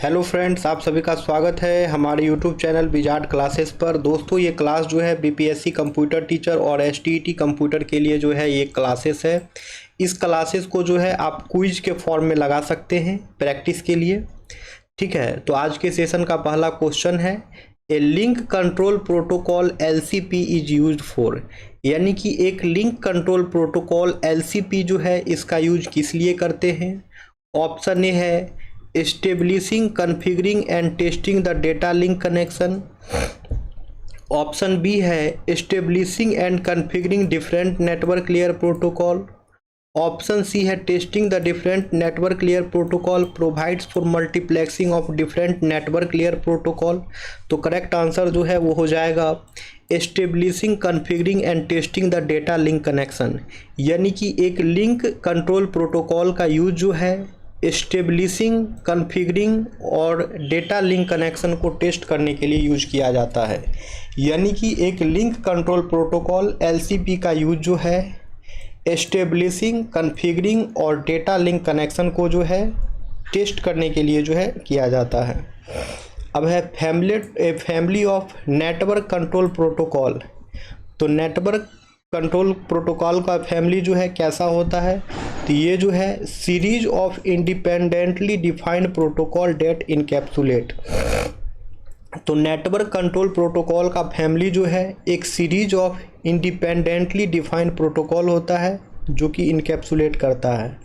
Hello friends, आप सभी का स्वागत है हमारे यूट्यूब चैनल विजार्ड क्लासेस पर। दोस्तों, ये क्लास जो है बीपीएससी कंप्यूटर टीचर और एसटीईटी कंप्यूटर के लिए जो है ये क्लासेस है। इस क्लासेस को जो है आप क्विज के फॉर्म में लगा सकते हैं प्रैक्टिस के लिए। ठीक है, तो आज के सेशन का पहला क्वेश्चन है, a link control protocol LCP is used for. यानी कि एक लिंक कंट्रोल प्रोटोकॉल एलसीपी जो है इसका यूज किस लिए करते हैं। ऑप्शन ए है establishing, configuring and testing the data link connection. Option B है establishing and configuring different network layer protocol. Option C है testing the different network layer protocol provides for multiplexing of different network layer protocol. तो correct answer जो है वो हो जाएगा establishing, configuring and testing the data link connection. यानी कि एक लिंक कंट्रोल प्रोटोकॉल का यूज जो है एस्टेब्लिशिंग, कॉन्फ़िगरिंग और डेटा लिंक कनेक्शन को टेस्ट करने के लिए यूज किया जाता है। यानी कि एक लिंक कंट्रोल प्रोटोकॉल एलसीपी का यूज जो है एस्टेब्लिशिंग, कॉन्फ़िगरिंग और डेटा लिंक कनेक्शन को जो है टेस्ट करने के लिए जो है किया जाता है। अब है family of network control protocol. तो नेटवर्क कंट्रोल प्रोटोकॉल का फैमिली जो है कैसा होता है, तो ये जो है series of independently defined protocol that encapsulate. तो नेटवर्क कंट्रोल प्रोटोकॉल का फैमिली जो है एक series of independently defined protocol होता है जो कि इनकैप्सुलेट करता है।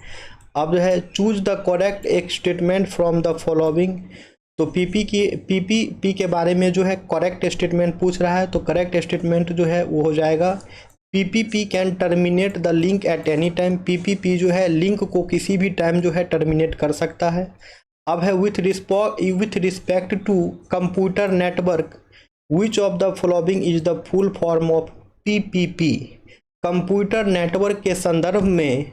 अब जो है चूज द करेक्ट एक स्टेटमेंट फ्रॉम द फॉलोइंग। तो पीपी के बारे में जो है करेक्ट स्टेटमेंट पूछ रहा है, तो करेक्ट स्टेटमेंट जो है वो हो जाएगा PPP can terminate the link at any time. PPP जो है लिंक को किसी भी टाइम जो है टर्मिनेट कर सकता है। अब है with respect to computer network which of the following is the full form of PPP. Computer network के संदर्भ में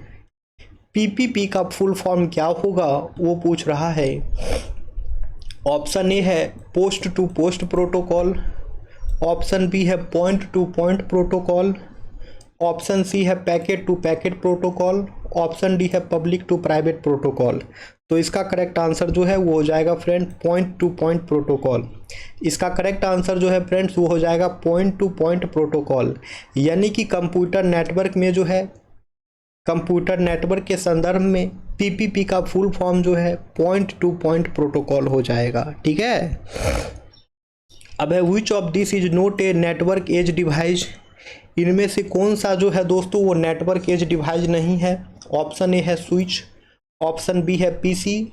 पीपीपी का फुल फॉर्म क्या होगा वो पूछ रहा है। ऑप्शन ए है post to post protocol. Option B है point to point protocol. Option C है packet to packet protocol. Option D है पब्लिक टू प्राइवेट प्रोटोकॉल। तो इसका करेक्ट आंसर जो है वो हो जाएगा friend point to point protocol. इसका करेक्ट आंसर जो है फ्रेंड्स वो हो जाएगा पॉइंट टू पॉइंट प्रोटोकॉल। यानी कि कंप्यूटर नेटवर्क में जो है कंप्यूटर नेटवर्क के संदर्भ में पीपीपी का फुल फॉर्म जो है पॉइंट टू पॉइंट प्रोटोकॉल हो जाएगा। ठीक है, अब है which of this is not a network edge device. इनमें से कौन सा जो है दोस्तों वो नेटवर्क एज डिवाइस नहीं है। ऑप्शन ए है स्विच। ऑप्शन बी है पीसी।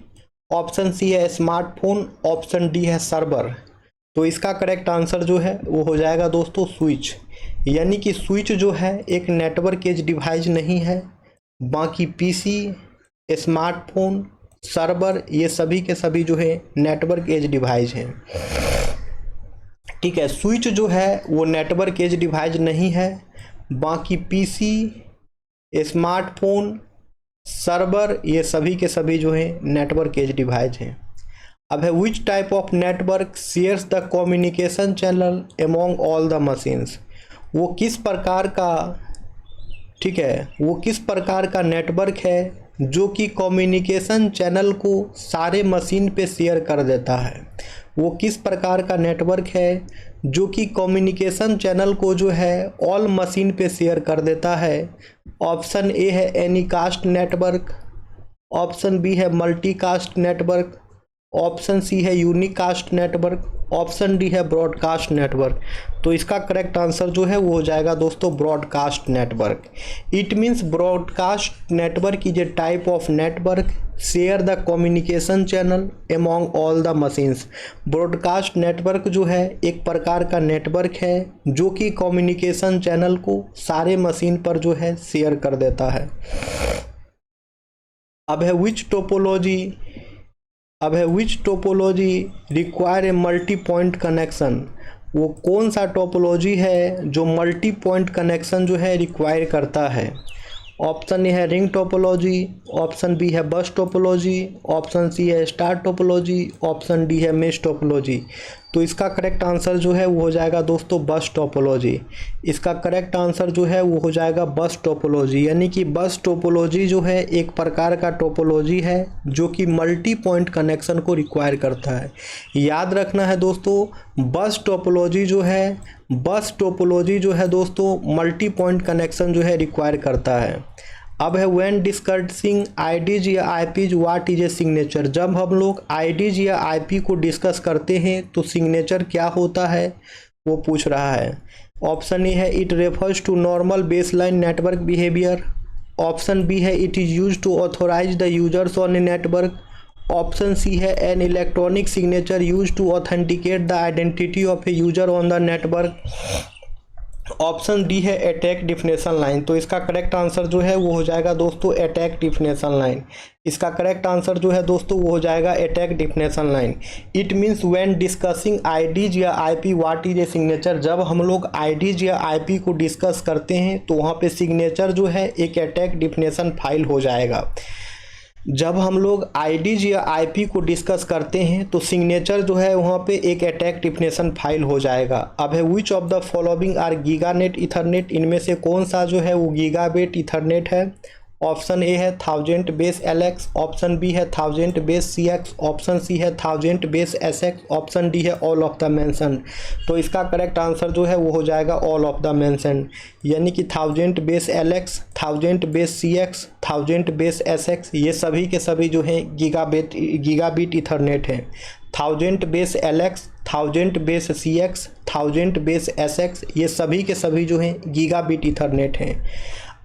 ऑप्शन सी है स्मार्टफोन। ऑप्शन डी है सर्वर। तो इसका करेक्ट आंसर जो है वो हो जाएगा दोस्तों स्विच। यानी कि स्विच जो है एक नेटवर्क एज डिवाइस नहीं है, बाकी पीसी, स्मार्टफोन, सर्वर ये सभी के सभी जो है नेटवर्क एज डिवाइस हैं। ठीक है, स्विच जो है वो नेटवर्क एज डिवाइस नहीं है, बाकी पीसी, स्मार्टफोन, सर्वर ये सभी के सभी जो है नेटवर्क एज डिवाइस हैं। अब है which type of network shares the communication channel among all the machines. वो किस प्रकार का, ठीक है, वो किस प्रकार का नेटवर्क है जो कि कम्युनिकेशन चैनल को सारे मशीन पे शेयर कर देता है। वो किस प्रकार का नेटवर्क है जो कि कम्युनिकेशन चैनल को जो है ऑल मशीन पे शेयर कर देता है। ऑप्शन ए है एनीकास्ट नेटवर्क। ऑप्शन बी है मल्टीकास्ट नेटवर्क। ऑप्शन सी है यूनिकास्ट नेटवर्क। ऑप्शन डी है ब्रॉडकास्ट नेटवर्क। तो इसका करेक्ट आंसर जो है वो हो जाएगा दोस्तों broadcast network. It means broadcast network is a type of network share the communication channel among all the machines. Broadcast network जो है एक प्रकार का नेटवर्क है जो कि कम्युनिकेशन चैनल को सारे मशीन पर जो है शेयर कर देता है। अब है which topology require a multi point connection. वो कौन सा टोपोलॉजी है जो मल्टी पॉइंट कनेक्शन जो है रिक्वायर करता है। ऑप्शन ए है रिंग टोपोलॉजी। ऑप्शन बी है बस टोपोलॉजी। ऑप्शन सी है स्टार टोपोलॉजी। ऑप्शन डी है मेश टोपोलॉजी। तो इसका करेक्ट आंसर जो है वो हो जाएगा दोस्तों बस टोपोलॉजी। इसका करेक्ट आंसर जो है वो हो जाएगा बस टोपोलॉजी, यानी कि बस टोपोलॉजी जो है एक प्रकार का टोपोलॉजी है जो कि मल्टी पॉइंट कनेक्शन को रिक्वायर करता है। याद रखना है दोस्तों, बस टोपोलॉजी जो है दोस्तों मल्टी पॉइंट कनेक्शन जो है रिक्वायर करता है। अब है व्हेन डिस्कसिंग आईडीज या IPs what is a signature. जब हम लोग आईडीज या आईपी को डिस्कस करते हैं तो सिग्नेचर क्या होता है वो पूछ रहा है। ऑप्शन ए है it refers to normal baseline network behaviour. Option B है it is use to authorise the users on a network. Option C है an electronic signature use to authenticate the identity of a user on the network. Option D है attack definition line. तो इसका correct answer जो है वो हो जाएगा दोस्तों अटैक डिफिनेशन लाइन। इसका करेक्ट आंसर जो है दोस्तों वो हो जाएगा attack definition line. It means when discussing IDs या IP what is a signature. जब हम लोग आईडीज या आईपी को डिस्कस करते हैं तो वहाँ पे सिग्नेचर जो है एक अटैक डिफिनेशन फाइल हो जाएगा। जब हम लोग आईडीज या आईपी को डिस्कस करते हैं तो सिग्नेचर जो है वहाँ पे एक अटैक डिफिनेशन फाइल हो जाएगा। अब है which of the following are giganet ethernet. इनमें से कौन सा जो है वो गीगाबिट ईथरनेट है। ऑप्शन ए है 1000 बेस LX। ऑप्शन बी है 1000 बेस CX। ऑप्शन सी है 1000 बेस SX। ऑप्शन डी है ऑल ऑफ द मेंशन। तो इसका करेक्ट आंसर जो है वो हो जाएगा ऑल ऑफ द मेंशन, यानी कि 1000 base LX, 1000 base CX, 1000 base SX ये सभी के सभी जो हैं गीगाबिट ईथरनेट हैं। 1000 base LX, 1000 base CX, 1000 base SX ये सभी के सभी जो हैं गीगाबिट ईथरनेट हैं।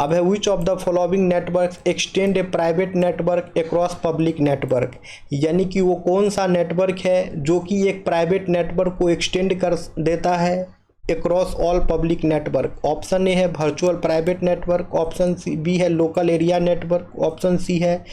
अब है which of the following network extend A private network across public network. यानी कि वो कौन सा नेटवर्क है जो कि एक प्राइवेट नेटवर्क को एक्सटेंड कर देता है across all public network. Option A है virtual private network. Option B है local area network. Option C है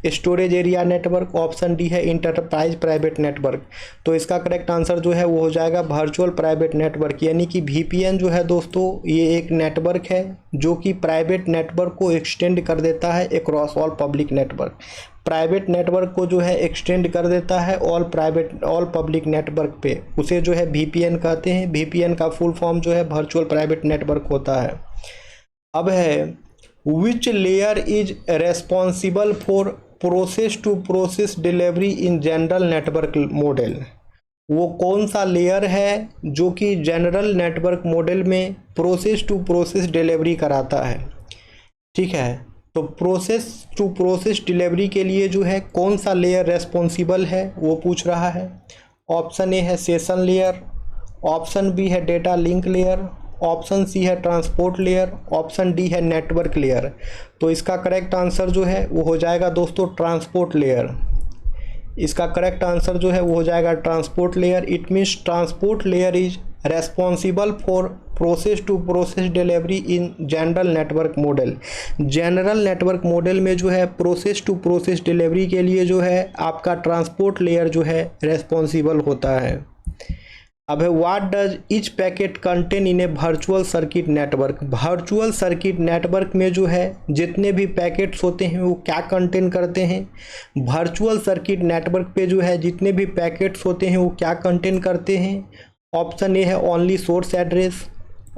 storage area network. Option D है इंटरप्राइज प्राइवेट नेटवर्क। तो इसका करेक्ट आंसर जो है वो हो जाएगा वर्चुअल प्राइवेट नेटवर्क, यानी कि VPN जो है दोस्तों ये एक नेटवर्क है जो कि प्राइवेट नेटवर्क को एक्सटेंड कर देता है across all public network. Private network को जो है एक्सटेंड कर देता है ऑल पब्लिक नेटवर्क पे, उसे जो है VPN कहते हैं। VPN का फुल फॉर्म जो है वर्चुअल प्राइवेट नेटवर्क होता है। अब है which layer is responsible for process to process delivery in general network model. वो कौन सा लेयर है जो कि जनरल नेटवर्क मॉडल में प्रोसेस टू प्रोसेस डिलीवरी कराता है। ठीक है, तो प्रोसेस टू प्रोसेस डिलीवरी के लिए जो है कौन सा लेयर रेस्पॉन्सिबल है वो पूछ रहा है। ऑप्शन ए है सेशन लेयर। ऑप्शन बी है data link layer. Option C है ट्रांसपोर्ट लेयर। ऑप्शन डी है नेटवर्क लेयर। तो इसका करेक्ट आंसर जो है वो हो जाएगा दोस्तों ट्रांसपोर्ट लेयर। इसका करेक्ट आंसर जो है वो हो जाएगा transport layer. It means transport layer is responsible for process to process delivery in general network model. General network model में जो है प्रोसेस टू प्रोसेस डिलीवरी के लिए जो है आपका ट्रांसपोर्ट लेयर जो है रेस्पॉन्सिबल होता है। अब है what does each packet contain in A virtual circuit network. Virtual circuit network में जो है जितने भी पैकेट्स होते हैं वो क्या कंटेन करते हैं। वर्चुअल सर्किट नेटवर्क पे जो है जितने भी पैकेट्स होते हैं वो क्या कंटेन करते हैं। ऑप्शन ए है only source address.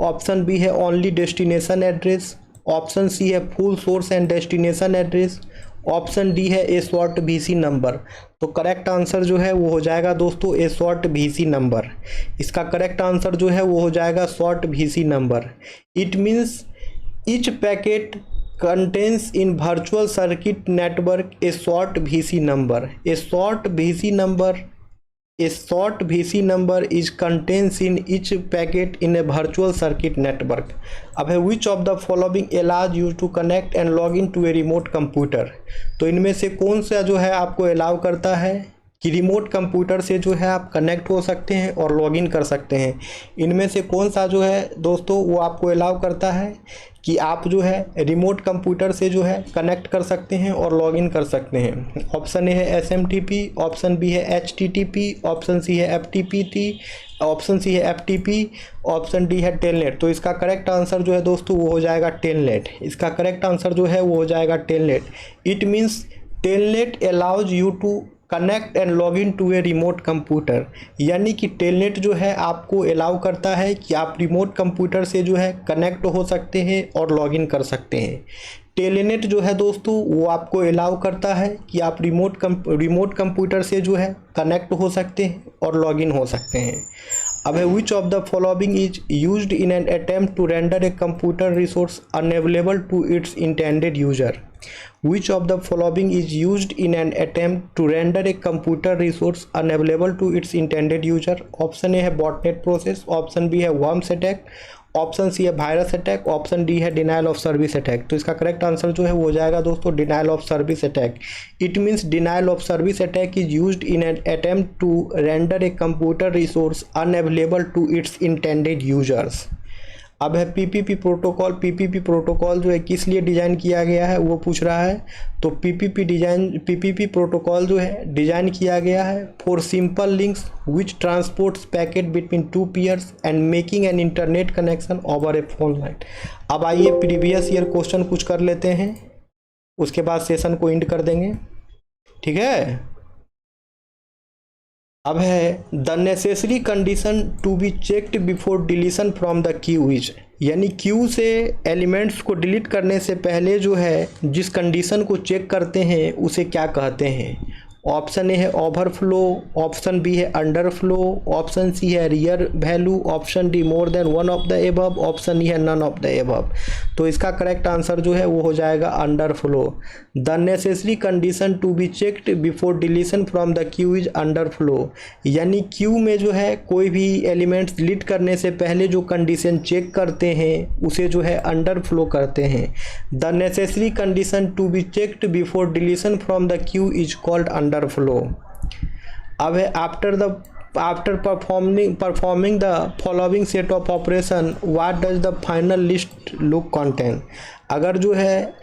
Option B है only destination address. Option C है full source and destination address. Option D है ए शॉर्ट VC नंबर। तो करेक्ट आंसर जो है वो हो जाएगा दोस्तों ए शॉर्ट VC नंबर। इसका करेक्ट आंसर जो है वो हो जाएगा short VC number. It means each packet contains in virtual circuit network a short VC number. A short VC number is contains in each packet in a virtual circuit network. अब है which of the following allows you to connect and log in to a remote computer। तो इनमें से कौन सा जो है आपको अलाउ करता है कि रिमोट कंप्यूटर से जो है आप कनेक्ट हो सकते हैं और लॉगिन कर सकते हैं। इनमें से कौन सा जो है दोस्तों वो आपको अलाउ करता है कि आप जो है रिमोट कंप्यूटर से जो है कनेक्ट कर सकते हैं और लॉगिन कर सकते हैं। ऑप्शन ए है SMTP। ऑप्शन बी है HTTP। ऑप्शन सी है FTP। ऑप्शन सी है FTP। ऑप्शन डी है टेलनेट। तो इसका करेक्ट आंसर जो है दोस्तों वो हो जाएगा टेलनेट। इसका करेक्ट आंसर जो है वो हो जाएगा Telnet. It means Telnet allows you to connect and log in to a remote computer, यानी कि टेलनेट जो है आपको अलाउ करता है कि आप रिमोट कंप्यूटर से जो है कनेक्ट हो सकते हैं और लॉग इन कर सकते हैं। टेलनेट जो है दोस्तों वो आपको अलाउ करता है कि आप रिमोट कंप्यूटर से जो है कनेक्ट हो सकते हैं और लॉग इन हो सकते हैं। अब है which of the following is used in an attempt to render a computer resource unavailable to its intended user. Which of the following is used in an attempt to render a computer resource unavailable to its intended user? Option A है botnet process, option B है worms attack, option C है virus attack, option D है denial of service attack. तो इसका correct answer जो है वो हो जाएगा दोस्तों denial of service attack. It means denial of service attack is used in an attempt to render a computer resource unavailable to its intended users. अब है पीपीपी प्रोटोकॉल। पीपीपी प्रोटोकॉल जो है किस लिए डिज़ाइन किया गया है वो पूछ रहा है। तो पीपीपी प्रोटोकॉल जो है डिज़ाइन किया गया है for simple links which transports packet between two peers and making an internet connection over a phone line. अब आइए प्रीवियस ईयर क्वेश्चन कुछ कर लेते हैं, उसके बाद सेशन को एंड कर देंगे, ठीक है। अब है the necessary condition to be checked before deletion from the queue is, यानी क्यू से एलिमेंट्स को डिलीट करने से पहले जो है जिस कंडीशन को चेक करते हैं उसे क्या कहते हैं। ऑप्शन ए है ओवरफ्लो, ऑप्शन बी है अंडरफ्लो, ऑप्शन सी है rear value, option D more than one of the above, option E है नन ऑफ द एबव। तो इसका करेक्ट आंसर जो है वो हो जाएगा underflow. The necessary condition to be checked before deletion from the queue is underflow, यानी queue में जो है कोई भी एलिमेंट्स डिलीट करने से पहले जो कंडीशन चेक करते हैं उसे जो है अंडरफ्लो करते हैं। The necessary condition to be checked before deletion from the queue is called underflow. अब है after performing the following set of operation what does the final list look contain. अगर जो है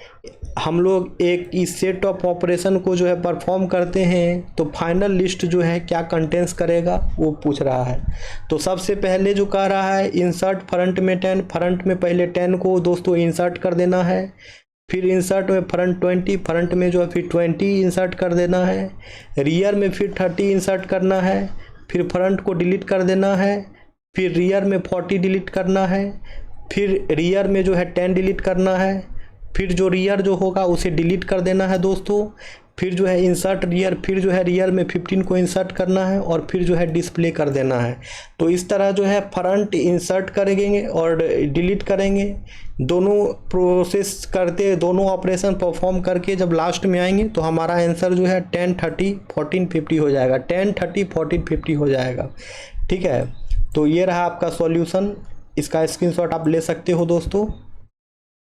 हम लोग एक इस सेट ऑफ ऑपरेशन को जो है परफॉर्म करते हैं तो फाइनल लिस्ट जो है क्या कंटेंस करेगा वो पूछ रहा है। तो सबसे पहले जो कह रहा है इंसर्ट फ्रंट में 10, फ्रंट में पहले 10 को दोस्तों इंसर्ट कर देना है, फिर इंसर्ट में फ्रंट 20, फ्रंट में जो है फिर 20 इंसर्ट कर देना है, रियर में फिर 30 इंसर्ट करना है, फिर फ्रंट को डिलीट कर देना है, फिर रियर में 40 डिलीट करना है, फिर रियर में जो है 10 डिलीट करना है, फिर जो रियर जो होगा उसे डिलीट कर देना है दोस्तों, फिर जो है इंसर्ट रियर, फिर जो है रियर में 15 को इंसर्ट करना है और फिर जो है डिस्प्ले कर देना है। तो इस तरह जो है फ्रंट इंसर्ट करेंगे और डिलीट करेंगे, दोनों प्रोसेस करते दोनों ऑपरेशन परफॉर्म करके जब लास्ट में आएंगे तो हमारा आंसर जो है 10 30 14 50 हो जाएगा, 10 30 14 50 हो जाएगा, ठीक है। तो ये रहा आपका सॉल्यूशन, इसका स्क्रीनशॉट आप ले सकते हो दोस्तों।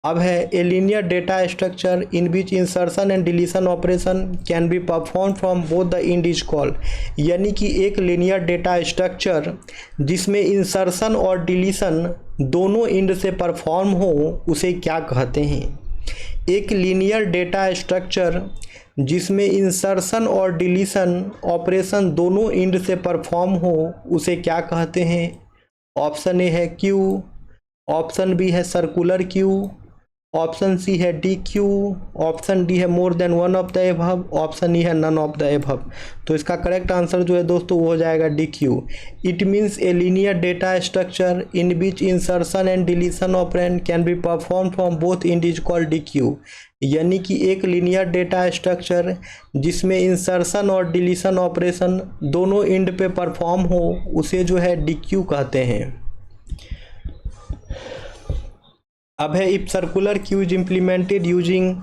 अब है a linear data structure in which insertion and deletion operation can be perform from both the end is called, यानी कि एक लीनियर डेटा स्ट्रक्चर जिसमें इंसर्शन और डिलीशन दोनों इंड से परफॉर्म हो उसे क्या कहते हैं। एक लीनियर डेटा स्ट्रक्चर जिसमें इंसर्शन और डिलीशन ऑपरेशन दोनों इंड से परफॉर्म हो उसे क्या कहते हैं। ऑप्शन ए है क्यू, ऑप्शन बी है सर्कुलर क्यू, ऑप्शन सी है डी क्यू, ऑप्शन डी है more than one of the above, option E है नन ऑफ द एबव। तो इसका करेक्ट आंसर जो है दोस्तों वो हो जाएगा D queue. It means a linear data structure in which insertion and deletion operand can be perform from both end is called D queue, यानी कि एक लीनियर डेटा स्ट्रक्चर जिसमें इंसर्शन और डिलीशन ऑपरेशन दोनों इंड पे perform हो उसे जो है डी क्यू कहते हैं। अब है if circular queue is implemented using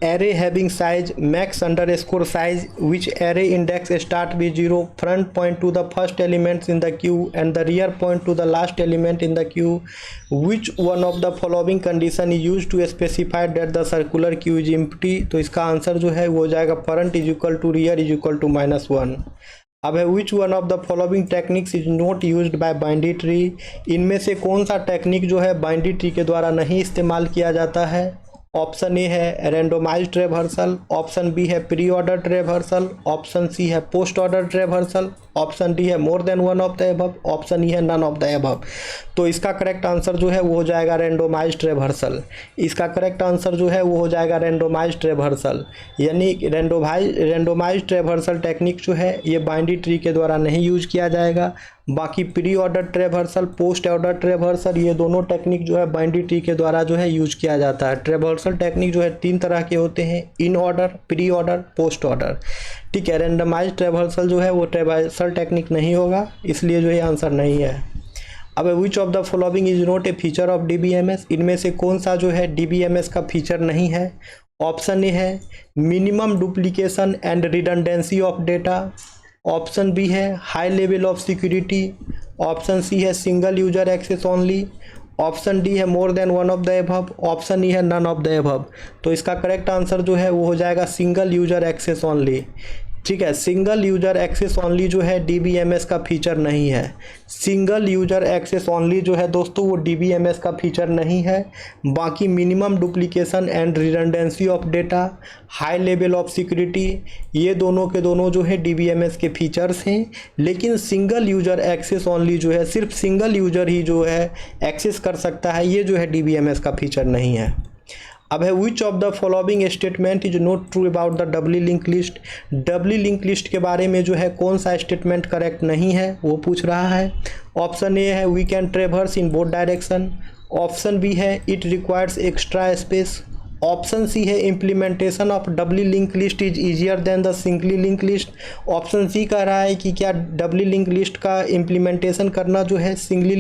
array having size max underscore size which array index start with 0, front point to the first elements in the queue and the rear point to the last element in the queue, which one of the following condition is used to specify that the circular queue is empty। तो इसका answer जो है वो हो जाएगा front is equal to rear is equal to -1। अब है which one of the following techniques is not used by binary tree, इनमें से कौन सा टेक्निक जो है बाइनरी ट्री के द्वारा नहीं इस्तेमाल किया जाता है। ऑप्शन ए है रैंडोमाइज्ड रिवर्सल, ऑप्शन बी है pre order reversal, option C है post order reversal, option D है more than one of the above, option E है नन ऑफ द एबव। तो इसका करेक्ट आंसर जो है वो हो जाएगा रैंडोमाइज्ड रिवर्सल। इसका करेक्ट आंसर जो है वो हो जाएगा रैंडोमाइज्ड रिवर्सल। यानी रैंडोमाइज्ड रिवर्सल टेक्निक जो है ये बाइनरी ट्री के द्वारा नहीं यूज किया जाएगा। बाकी pre order traversal, post order traversal, ये दोनों टेक्निक जो है बाइनरी ट्री के द्वारा जो है यूज किया जाता है। ट्रेवर्सल टेक्निक जो है 3 तरह के होते हैं, in order, pre order, post order. ठीक है, रैंडमाइज्ड ट्रेवर्सल जो है वो ट्रेवर्सल टेक्निक नहीं होगा, इसलिए जो है आंसर नहीं है। अब विच of the following is not a feature of DBMS, इनमें से कौन सा जो है DBMS का फीचर नहीं है। ऑप्शन ए है minimum duplication and redundancy of data, option B है high level of security, option C है single user access only, option D है more than one of the above, option E है none of the above. तो इसका correct answer जो है वो हो जाएगा सिंगल यूजर एक्सेस ओनली। ठीक है, सिंगल यूजर एक्सेस ओनली जो है DBMS का फीचर नहीं है। सिंगल यूजर एक्सेस ओनली जो है दोस्तों वो DBMS का फीचर नहीं है। बाकी minimum duplication and redundancy of data, high level of security, ये दोनों के दोनों जो है DBMS के फीचर्स हैं। लेकिन सिंगल यूजर एक्सेस ओनली जो है सिर्फ सिंगल यूजर ही जो है एक्सेस कर सकता है, ये जो है DBMS का फीचर नहीं है। अब है which of the following statement is not true about the doubly link list, doubly link list के बारे में जो है कौन सा स्टेटमेंट करेक्ट नहीं है वो पूछ रहा है। ऑप्शन ए है we can traverse in both direction, option B है it requires extra space, option C है implementation of doubly link list is easier than the singly link list, option C कह रहा है कि क्या डबली लिंक लिस्ट का implementation करना जो है सिंगली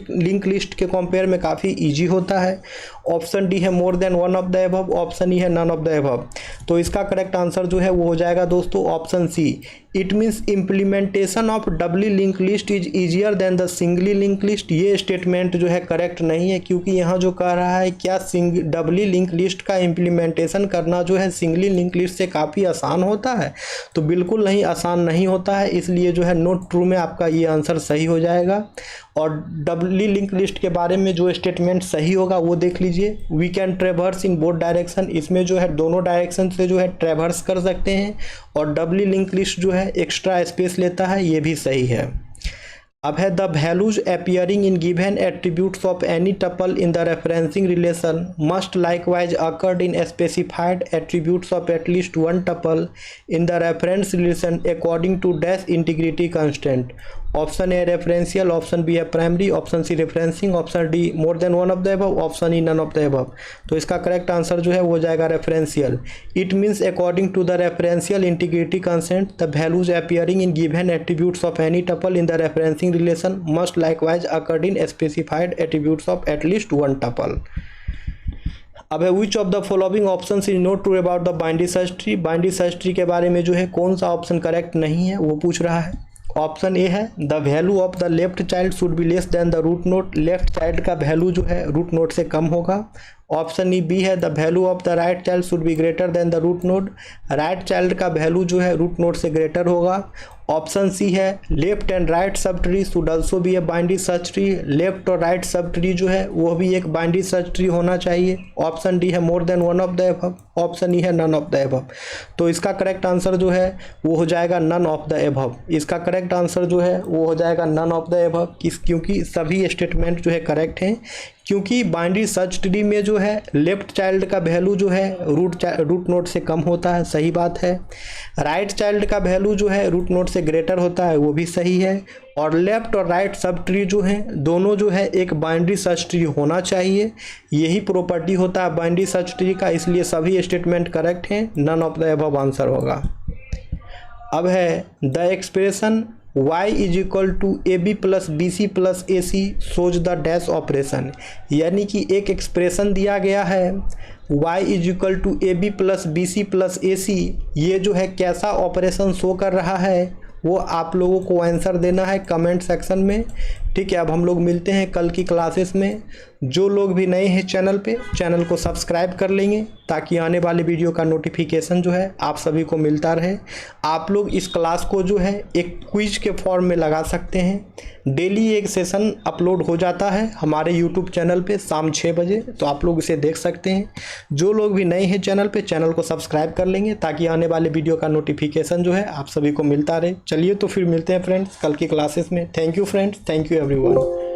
लिंक लिस्ट के कंपेयर में काफ़ी ईजी होता है, ऑप्शन डी है more than one of the above, option E है नन ऑफ द एबव। तो इसका करेक्ट आंसर जो है वो हो जाएगा दोस्तों option C, it means implementation of doubly link list is easier than the singly link list. ये स्टेटमेंट जो है करेक्ट नहीं है, क्योंकि यहाँ जो कह रहा है क्या डबली लिंक लिस्ट का इम्प्लीमेंटेशन करना जो है सिंगली लिंक लिस्ट से काफ़ी आसान होता है, तो बिल्कुल नहीं, आसान नहीं होता है। इसलिए जो है नोट ट्रू में आपका ये आंसर सही हो जाएगा। और डबली लिंक लिस्ट के बारे में जो स्टेटमेंट सही होगा वो देख लीजिए, we can traverse in both direction, इसमें जो है दोनों डायरेक्शन से जो है ट्रेवर्स कर सकते हैं। और डबली लिंक लिस्ट जो है एक्स्ट्रा स्पेस लेता है, ये भी सही है। अब है the values appearing in given attributes of any tuple in the referencing relation must likewise occurred in specified attributes of at least one tuple in the reference relation according to dash integrity constant. Option A referential, option B है primary, option C referencing, option D more than one of the above, option E none of the above. तो इसका correct answer जो है वो हो जाएगा referential. It means according to the referential integrity consent the values appearing in given attributes of any tuple in the referencing relation must likewise occurred in specified attributes of at least one tuple. अब है which of the following option is not true about the binary search tree, binary search tree के बारे में जो है कौन सा option correct नहीं है वो पूछ रहा है। ऑप्शन ए है the value of the left child should be less than the root node, left child का वैल्यू जो है रूट नोड से कम होगा। ऑप्शन ई बी है the value of the right child should be greater than the root node, right child का value जो है रूट नोड से ग्रेटर होगा। ऑप्शन सी है left and right subtree should also be a binary search tree, left और right sub tree जो है वो भी एक बाइनरी सर्च ट्री होना चाहिए। ऑप्शन डी है more than one of the above, option E है नन ऑफ द एबव। तो इसका करेक्ट आंसर जो है वो हो जाएगा नन ऑफ द एबव। इसका करेक्ट आंसर जो है वो हो जाएगा नन ऑफ द एबव, क्योंकि सभी स्टेटमेंट जो है करेक्ट हैं। क्योंकि बाइनरी सर्च ट्री में जो है लेफ्ट चाइल्ड का वैल्यू जो है रूट नोड से कम होता है, सही बात है। राइट चाइल्ड का वैल्यू जो है रूट नोड से ग्रेटर होता है, वो भी सही है। और लेफ्ट और राइट सब ट्री जो हैं दोनों जो है एक बाइनरी सर्च ट्री होना चाहिए, यही प्रॉपर्टी होता है बाइनरी सर्च ट्री का, इसलिए सभी स्टेटमेंट करेक्ट हैं। None of the above answer होगा। अब है the expression y is equal to AB plus BC plus AC shows the dash operation, यानी कि एक एक्सप्रेशन दिया गया है y is equal to AB plus BC plus AC, ये जो है कैसा ऑपरेशन शो कर रहा है वो आप लोगों को आंसर देना है कमेंट सेक्शन में। ठीक है, अब हम लोग मिलते हैं कल की क्लासेस में। जो लोग भी नए हैं चैनल पे, चैनल को सब्सक्राइब कर लेंगे ताकि आने वाले वीडियो का नोटिफिकेशन जो है आप सभी को मिलता रहे। आप लोग इस क्लास को जो है एक क्विज के फॉर्म में लगा सकते हैं। डेली एक सेशन अपलोड हो जाता है हमारे यूट्यूब चैनल पे शाम 6 बजे, तो आप लोग इसे देख सकते हैं। जो लोग भी नए हैं चैनल पे, चैनल को सब्सक्राइब कर लेंगे ताकि आने वाले वीडियो का नोटिफिकेशन जो है आप सभी को मिलता रहे। चलिए तो फिर मिलते हैं फ्रेंड्स कल की क्लासेस में। Thank you friends, thank you everyone.